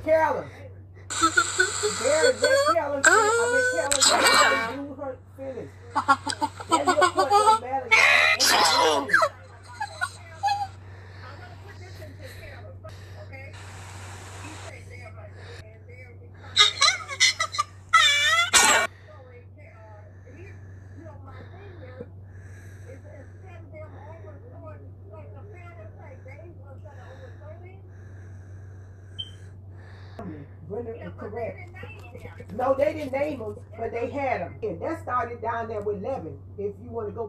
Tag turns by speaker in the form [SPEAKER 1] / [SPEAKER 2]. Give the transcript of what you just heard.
[SPEAKER 1] Carolyn. Barry, let Carolyn finish. I mean, Carolyn, do her finish. That little point don't matter, y'all. Brenda is correct. No, they didn't name them, but they had them. And that started down there with Levin. If you want to go